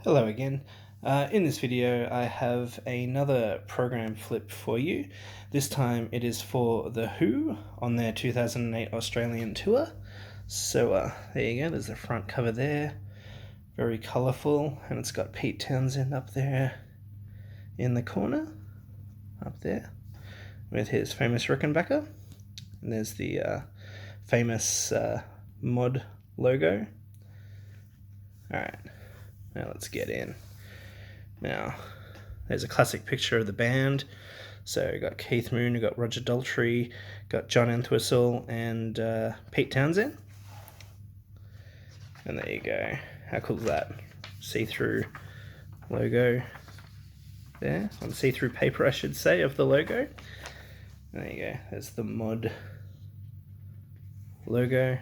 Hello again. In this video I have another program flip for you. This time it is for The Who on their 2008 Australian tour. So there you go, there's the front cover there. Very colourful, and it's got Pete Townshend up there in the corner, up there, with his famous Rickenbacker. And there's the famous mod logo. Alright, now let's get in. Now, there's a classic picture of the band. So we've got Keith Moon, we've got Roger Daltrey, got John Entwistle, and Pete Townshend. And there you go. How cool is that? See-through logo there. On see-through paper, I should say, of the logo. There you go. There's the mod logo.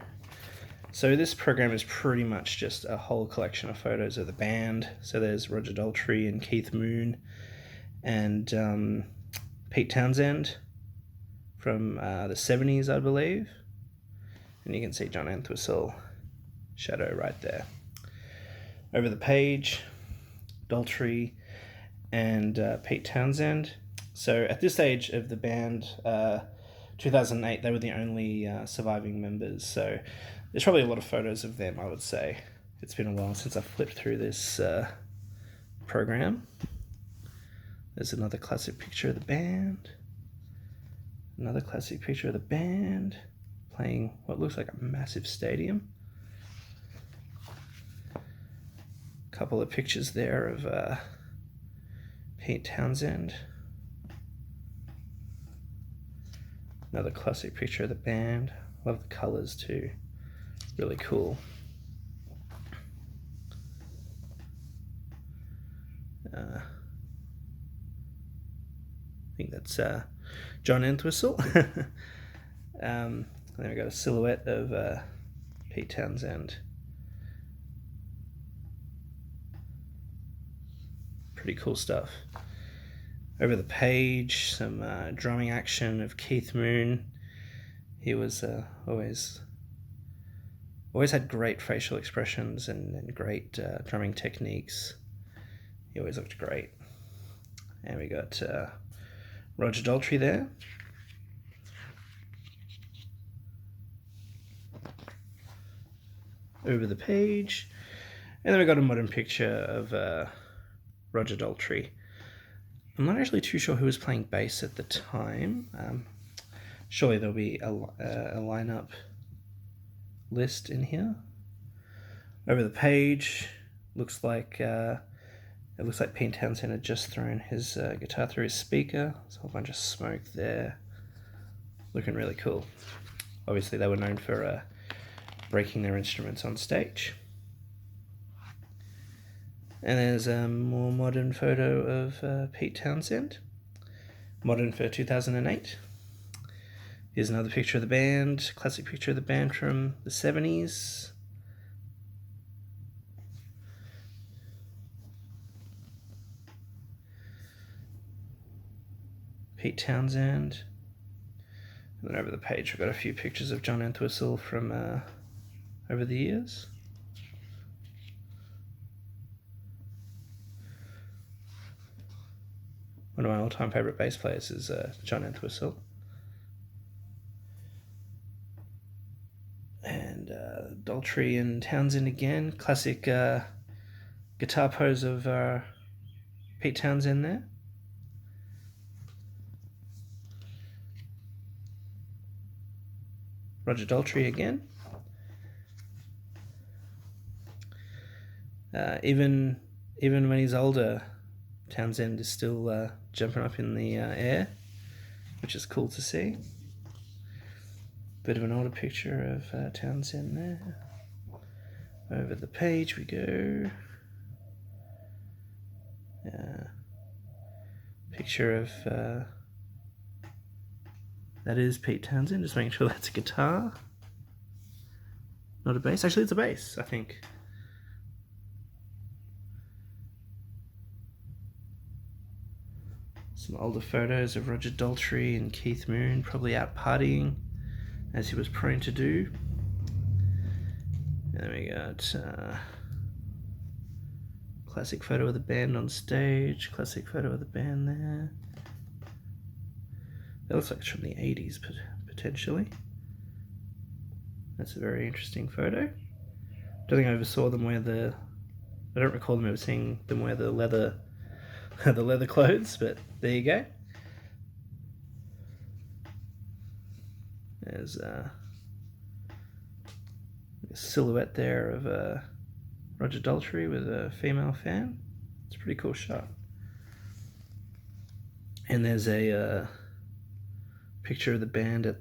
So this program is pretty much just a whole collection of photos of the band. So there's Roger Daltrey and Keith Moon and Pete Townshend from the 70s, I believe. And you can see John Entwistle shadow right there. Over the page, Daltrey and Pete Townshend. So at this stage of the band, 2008, they were the only surviving members. So there's probably a lot of photos of them, I would say. It's been a while since I flipped through this program. There's another classic picture of the band. Another classic picture of the band playing what looks like a massive stadium. A couple of pictures there of Pete Townshend. Another classic picture of the band. Love the colours too. Really cool. I think that's John Entwistle. And then we got a silhouette of Pete Townshend. Pretty cool stuff. Over the page, some drumming action of Keith Moon. He was always had great facial expressions and great drumming techniques. He always looked great. And we got Roger Daltrey there. Over the page. And then we got a modern picture of Roger Daltrey. I'm not actually too sure who was playing bass at the time. Surely there'll be a lineup list in here. Over the page, looks like Pete Townshend had just thrown his guitar through his speaker. There's a whole bunch of smoke there. Looking really cool. Obviously, they were known for breaking their instruments on stage. And there's a more modern photo of Pete Townshend. Modern for 2008. Here's another picture of the band. Classic picture of the band from the 70s. Pete Townshend. And then over the page we've got a few pictures of John Entwistle from over the years. One of my all-time favourite bass players is John Entwistle. And Daltrey and Townshend again. Classic guitar pose of Pete Townshend there. Roger Daltrey again. Even when he's older, Townshend is still jumping up in the air, which is cool to see. Bit of an older picture of Townshend there. Over the page we go. Picture of that is Pete Townshend. Just making sure that's a guitar, not a bass. Actually, it's a bass, I think. Some older photos of Roger Daltrey and Keith Moon, probably out partying, as he was prone to do. And then we got classic photo of the band on stage, classic photo of the band there. That looks like it's from the 80s, potentially. That's a very interesting photo. Don't think I ever saw them wear the... I don't recall them ever seeing them wear the leather the leather clothes, but there you go. There's a silhouette there of Roger Daltrey with a female fan. It's a pretty cool shot. And there's a picture of the band at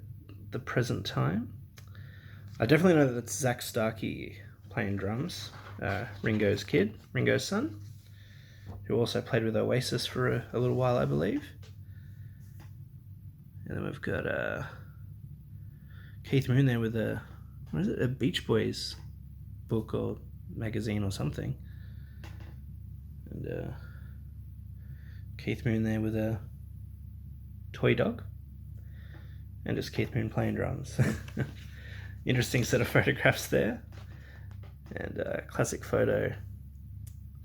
the present time. I definitely know that that's Zak Starkey playing drums, Ringo's kid, Ringo's son, who also played with Oasis for a little while, I believe. And then we've got Keith Moon there with a Beach Boys book or magazine or something. And Keith Moon there with a toy dog. And just Keith Moon playing drums. Interesting set of photographs there. And a classic photo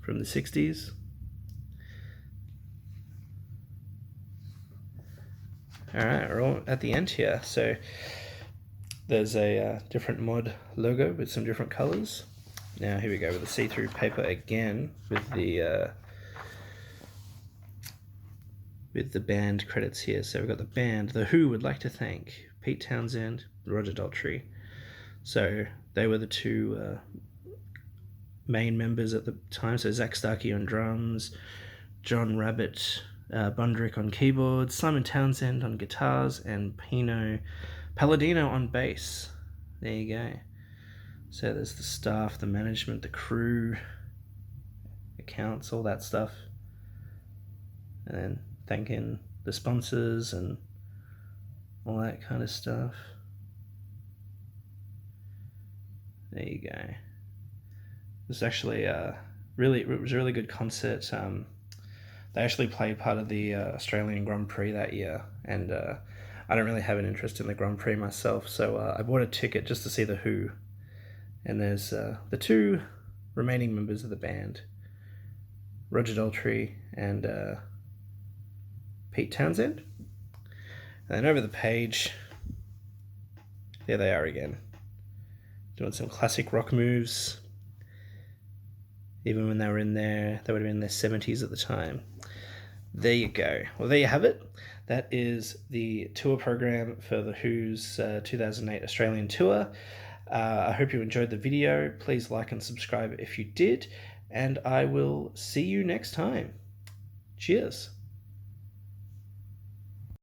from the 60s. Alright, we're all at the end here. So there's a different mod logo with some different colours. Now here we go with the see-through paper again with the band credits here. So we've got the band. The Who would like to thank Pete Townshend, Roger Daltrey. So they were the two main members at the time. So Zak Starkey on drums, John Rabbit Bundrick on keyboards, Simon Townsend on guitars, and Pino Palladino on bass. There you go. So there's the staff, the management, the crew, accounts, all that stuff. And then thanking the sponsors and all that kind of stuff. There you go. It was actually it was a really good concert. They actually played part of the Australian Grand Prix that year, and I don't really have an interest in the Grand Prix myself, so I bought a ticket just to see the Who. And there's the two remaining members of the band, Roger Daltrey and Pete Townshend. And then over the page, there they are again, doing some classic rock moves. Even when they were in there, they would have been in their 70s at the time. There you go. Well, there you have it. That is the tour program for the Who's 2008 Australian tour. I hope you enjoyed the video. Please like and subscribe if you did, and I will see you next time. Cheers.